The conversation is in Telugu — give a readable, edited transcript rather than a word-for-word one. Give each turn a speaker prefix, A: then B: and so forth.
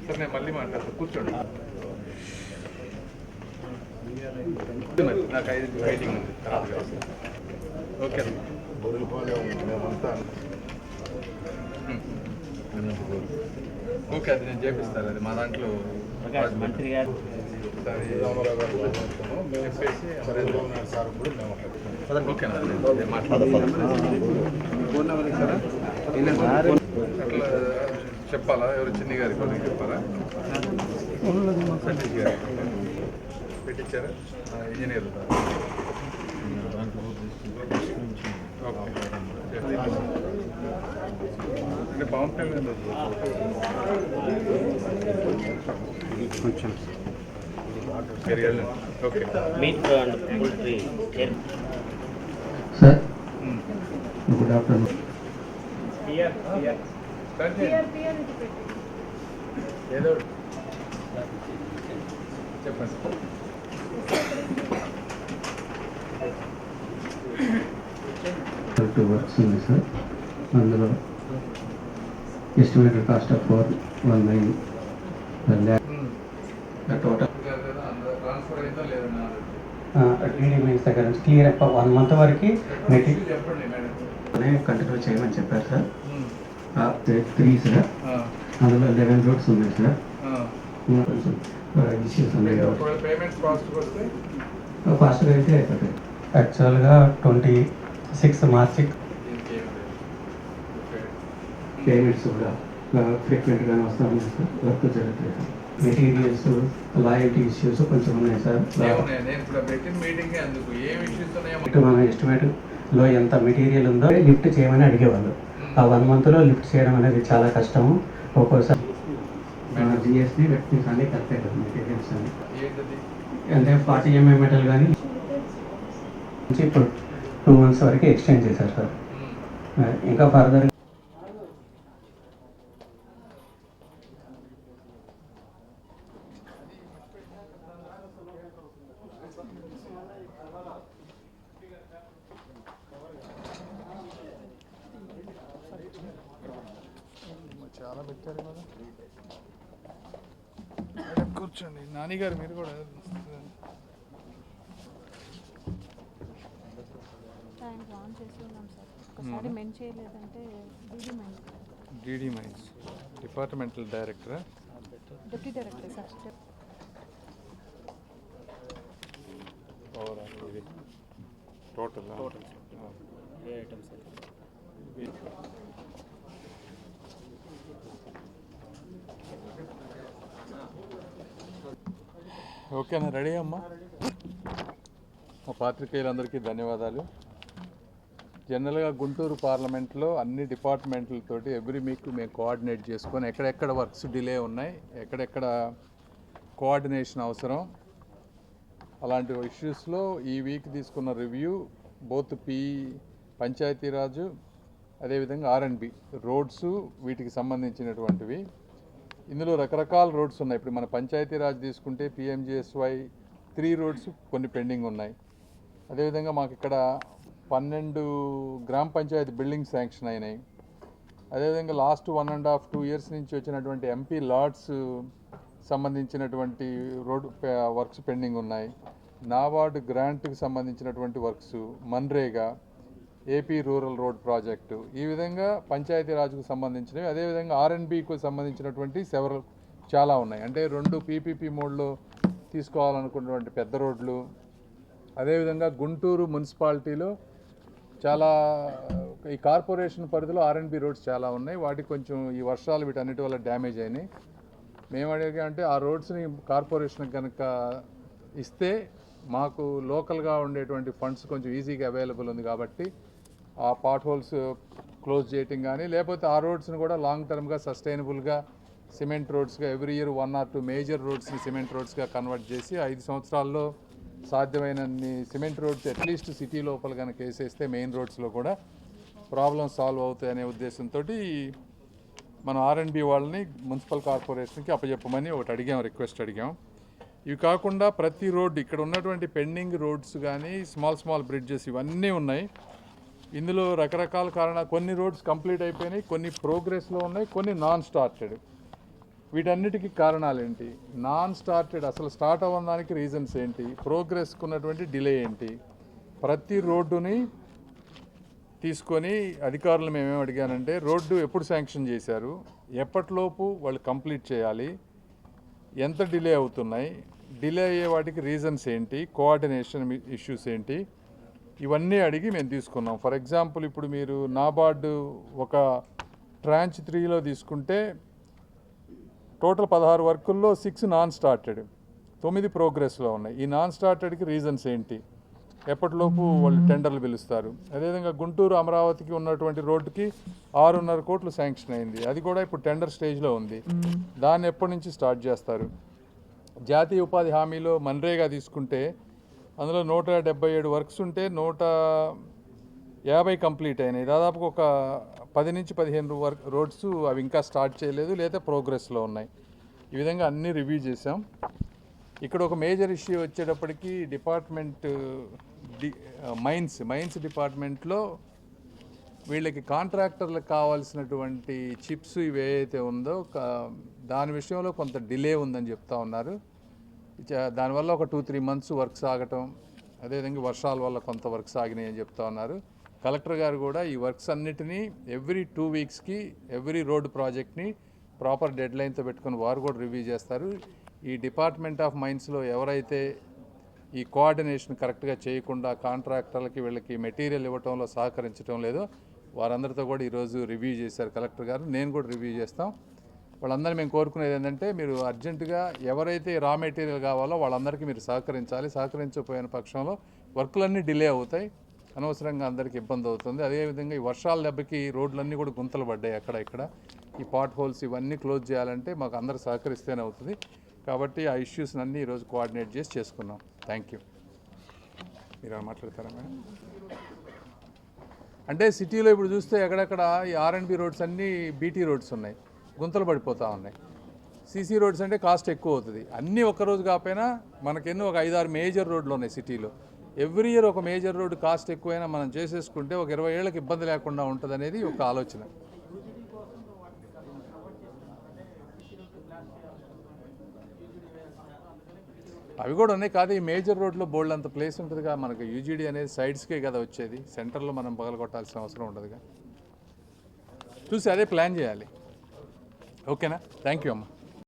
A: సార్ నేను మళ్ళీ మాట్లాడతాను, కూర్చోండి. నాకు 5 రైటింగ్ ఉంది, ఓకే. ఓకే, అది నేను చేపిస్తాను. అది మా దాంట్లో మంత్రి గారు చెప్పాలా? ఎవరు చిన్ని గారి కొన్ని చెప్పాలా? సతీష్ గారు పెట్టించారా? ఇంజనీర్ అంటే పవన్ కళ్యాణ్ కొంచెం ఓకే.
B: Sir good afternoon.
A: ఏదో చెప్పండి.
B: వర్క్స్ ఉంది సార్, అందులో ఎస్టిమేటెడ్ కాస్ట్ ఆఫ్ 419 టోటల్ దగ్గర నుంచి క్లియర్ 1 month వరకు మెటీరియల్ కంటిన్యూ చేయమని చెప్పారు సార్. 3 సార్, అందులో 11 రోడ్స్ ఉన్నాయి సార్. కొంచెం ఇష్యూస్ ఉన్నాయి కాబట్టి ఫాస్ట్గా అయితే అయిపోతాయి. యాక్చువల్గా 26 మార్చి పేమెంట్స్ కూడా ఫ్రీక్వెంట్గానే వస్తాయి సార్. వర్క్ జరుగుతాయి సార్. మెటీరియల్స్ లాయల్టీ ఇష్యూస్ కొంచెం ఉన్నాయి సార్. మన ఎస్టిమేట్లో ఎంత మెటీరియల్ ఉందో లిఫ్ట్ చేయమని అడిగేవాళ్ళు. ఆ 1 monthలో లిఫ్ట్ చేయడం అనేది చాలా కష్టము. ఒక్కోసారి జిఎస్టీ వెట్టింగ్స్ అన్నీ కరెక్ట్ అవుతుంది. మెటీరియల్స్ అన్ని అంటే 40 mm మెటల్ కానీ ఇప్పుడు 2 months వరకు ఎక్స్టెండ్ చేశారు సార్. ఇంకా ఫర్దర్
A: చాలా పెట్టారు కదా. కూర్చోండి నానిగారు, మీరు కూడా డీడీ మైన్స్ డిపార్ట్మెంటల్ డైరెక్టరా?
C: Deputy director sir.
A: ఇది టోటల్ ఓకేనా? రెడీ అమ్మా? మా పాత్రికేయులందరికీ ధన్యవాదాలు. జనరల్గా గుంటూరు పార్లమెంట్లో అన్ని డిపార్ట్మెంట్లతోటి ఎవ్రీ వీక్ మేము కోఆర్డినేట్ చేసుకొని ఎక్కడెక్కడ వర్క్స్ డిలే ఉన్నాయి, ఎక్కడెక్కడ కోఆర్డినేషన్ అవసరం, అలాంటి ఇష్యూస్లో ఈ వీక్ తీసుకున్న రివ్యూ బోత్ పంచాయతీరాజు అదేవిధంగా R&B రోడ్స్ వీటికి సంబంధించినటువంటివి. ఇందులో రకరకాల రోడ్స్ ఉన్నాయి. ఇప్పుడు మన పంచాయతీరాజ్ తీసుకుంటే PMGSY 3 రోడ్స్ కొన్ని పెండింగ్ ఉన్నాయి. అదేవిధంగా మాకు ఇక్కడ 12 గ్రామ పంచాయతీ బిల్డింగ్స్ శాంక్షన్ అయినాయి. అదేవిధంగా లాస్ట్ 1.5-2 years నుంచి వచ్చినటువంటి MP లాట్స్ సంబంధించినటువంటి రోడ్ వర్క్స్ పెండింగ్ ఉన్నాయి. నాబార్డ్ గ్రాంట్కి సంబంధించినటువంటి works, MNREGA, AP rural road project, ఈ విధంగా పంచాయతీరాజ్కు సంబంధించినవి. అదేవిధంగా R&Bకు సంబంధించినటువంటి చాలా ఉన్నాయి. అంటే 2 PPP మోడ్లో తీసుకోవాలనుకున్నటువంటి పెద్ద రోడ్లు. అదేవిధంగా గుంటూరు మున్సిపాలిటీలో చాలా ఈ కార్పొరేషన్ పరిధిలో R&B రోడ్స్ చాలా ఉన్నాయి. వాటికి కొంచెం ఈ వర్షాలు వీటన్నిటి వల్ల డ్యామేజ్ అయినాయి. మేము అడిగామంటే ఆ రోడ్స్ని కార్పొరేషన్కి కనుక ఇస్తే మాకు లోకల్గా ఉండేటువంటి ఫండ్స్ కొంచెం ఈజీగా అవైలబుల్ ఉంది కాబట్టి ఆ పాట్ హోల్స్ క్లోజ్ చేయటం కానీ, లేకపోతే ఆ రోడ్స్ని కూడా లాంగ్ టర్మ్గా సస్టైనబుల్గా సిమెంట్ రోడ్స్గా ఎవ్రీ ఇయర్ 1 or 2 మేజర్ రోడ్స్ని సిమెంట్ రోడ్స్గా కన్వర్ట్ చేసి 5 సంవత్సరాల్లో సాధ్యమైనన్ని సిమెంట్ రోడ్స్ అట్లీస్ట్ సిటీ లోపల కనుక వేసేస్తే మెయిన్ రోడ్స్లో కూడా ప్రాబ్లమ్ సాల్వ్ అవుతాయనే ఉద్దేశంతో మనం R&B వాళ్ళని మున్సిపల్ కార్పొరేషన్కి అప్పచెప్పమని ఒకటి రిక్వెస్ట్ అడిగాం. ఇవి కాకుండా ప్రతి రోడ్డు ఇక్కడ ఉన్నటువంటి పెండింగ్ రోడ్స్ కానీ స్మాల్ బ్రిడ్జెస్ ఇవన్నీ ఉన్నాయి. ఇందులో రకరకాల కారణాలు, కొన్ని రోడ్స్ కంప్లీట్ అయిపోయినాయి, కొన్ని ప్రోగ్రెస్లో ఉన్నాయి, కొన్ని నాన్ స్టార్టెడ్. వీటన్నిటికీ కారణాలు ఏంటి? నాన్ స్టార్టెడ్ అసలు స్టార్ట్ అవ్వడానికి రీజన్స్ ఏంటి? ప్రోగ్రెస్కి ఉన్నటువంటి డిలే ఏంటి? ప్రతి రోడ్డుని తీసుకొని అధికారులు మేమేం అడిగానంటే, రోడ్డు ఎప్పుడు శాంక్షన్ చేశారు, ఎప్పటిలోపు వాళ్ళు కంప్లీట్ చేయాలి, ఎంత డిలే అవుతున్నాయి, డిలే అయ్యే వాటికి రీజన్స్ ఏంటి, కోఆర్డినేషన్ ఇష్యూస్ ఏంటి, ఇవన్నీ అడిగి మేము తీసుకున్నాం. ఫర్ ఎగ్జాంపుల్ ఇప్పుడు మీరు నాబార్డు ఒక ట్రాంచ్ 3లో తీసుకుంటే టోటల్ 16 వర్కుల్లో 6 నాన్ స్టార్టెడ్, 9 ప్రోగ్రెస్లో ఉన్నాయి. ఈ నాన్ స్టార్టెడ్కి రీజన్స్ ఏంటి, ఎప్పటిలోపు వాళ్ళు టెండర్లు పిలుస్తారు? అదేవిధంగా గుంటూరు అమరావతికి ఉన్నటువంటి రోడ్డుకి 6.5 కోట్లు శాంక్షన్ అయింది, అది కూడా ఇప్పుడు టెండర్ స్టేజ్లో ఉంది. దాన్ని ఎప్పటి నుంచి స్టార్ట్ చేస్తారు? జాతీయ ఉపాధి హామీలో మన్రేగా తీసుకుంటే అందులో 177 వర్క్స్ ఉంటే 150 కంప్లీట్ అయినాయి. దాదాపుగా ఒక 10 నుంచి 15 రోడ్స్ అవి ఇంకా స్టార్ట్ చేయలేదు లేదా ప్రోగ్రెస్లో ఉన్నాయి. ఈ విధంగా అన్నీ రివ్యూ చేసాం. ఇక్కడ ఒక మేజర్ ఇష్యూ వచ్చేటప్పటికి డిపార్ట్మెంట్ మైన్స్ డిపార్ట్మెంట్లో వీళ్ళకి కాంట్రాక్టర్లకు కావాల్సినటువంటి చిప్స్ ఇవి ఏవైతే ఉందో దాని విషయంలో కొంత డిలే ఉందని చెప్తా ఉన్నారు. దానివల్ల ఒక 2-3 మంత్స్ వర్క్స్ ఆగటం, అదేవిధంగా వర్షాల వల్ల కొంత వర్క్స్ ఆగినాయి అని చెప్తా ఉన్నారు. కలెక్టర్ గారు కూడా ఈ వర్క్స్ అన్నిటినీ ఎవ్రీ 2 వీక్స్కి ఎవ్రీ రోడ్ ప్రాజెక్ట్ని ప్రాపర్ డెడ్ లైన్తో పెట్టుకుని వారు కూడా రివ్యూ చేస్తారు. ఈ డిపార్ట్మెంట్ ఆఫ్ మైన్స్లో ఎవరైతే ఈ కోఆర్డినేషన్ కరెక్ట్గా చేయకుండా కాంట్రాక్టర్లకి వీళ్ళకి మెటీరియల్ ఇవ్వటంలో సహకరించడం లేదో వారందరితో కూడా ఈరోజు రివ్యూ చేశారు కలెక్టర్ గారు. నేను కూడా రివ్యూ చేస్తాం. వాళ్ళందరూ మేము కోరుకునేది ఏంటంటే, మీరు అర్జెంటుగా ఎవరైతే రా మెటీరియల్ కావాలో వాళ్ళందరికీ మీరు సహకరించాలి. సహకరించకపోయిన పక్షంలో వర్కులన్నీ డిలే అవుతాయి, అనవసరంగా అందరికీ ఇబ్బంది అవుతుంది. అదేవిధంగా ఈ వర్షాల దెబ్బకి రోడ్లన్నీ కూడా గుంతలు పడ్డాయి అక్కడ ఇక్కడ. ఈ పాట్ హోల్స్ ఇవన్నీ క్లోజ్ చేయాలంటే మాకు అందరూ సహకరిస్తేనే అవుతుంది. కాబట్టి ఆ ఇష్యూస్ అన్నీ ఈరోజు కోఆర్డినేట్ చేసి చేసుకున్నాం. Thank you. మీరు మాట్లాడతారా మేడం? అంటే సిటీలో ఇప్పుడు చూస్తే ఎక్కడెక్కడ ఈ R&B రోడ్స్ అన్నీ బీటీ రోడ్స్ ఉన్నాయి, గుంతలు పడిపోతూ ఉన్నాయి. సీసీ రోడ్స్ అంటే కాస్ట్ ఎక్కువ అవుతుంది. అన్నీ ఒక్కరోజు కాకపోయినా మనకెన్నో ఒక 5-6 మేజర్ రోడ్లు ఉన్నాయి సిటీలో. ఎవ్రీ ఇయర్ ఒక మేజర్ రోడ్డు కాస్ట్ ఎక్కువైనా మనం చేసేసుకుంటే ఒక 20 ఏళ్ళకి ఇబ్బంది లేకుండా ఉంటుంది అనేది ఒక ఆలోచన. అవి కూడా ఉన్నాయి కాదు, ఈ మేజర్ రోడ్లో బోల్డ్ అంత ప్లేస్ ఉంటుందిగా. మనకు యూజీడీ అనేది సైడ్స్కే కదా వచ్చేది, సెంటర్లో మనం పగలగొట్టాల్సిన అవసరం ఉండదుగా. చూసి అదే ప్లాన్ చేయాలి. ఓకేనా? థ్యాంక్ యూ అమ్మా.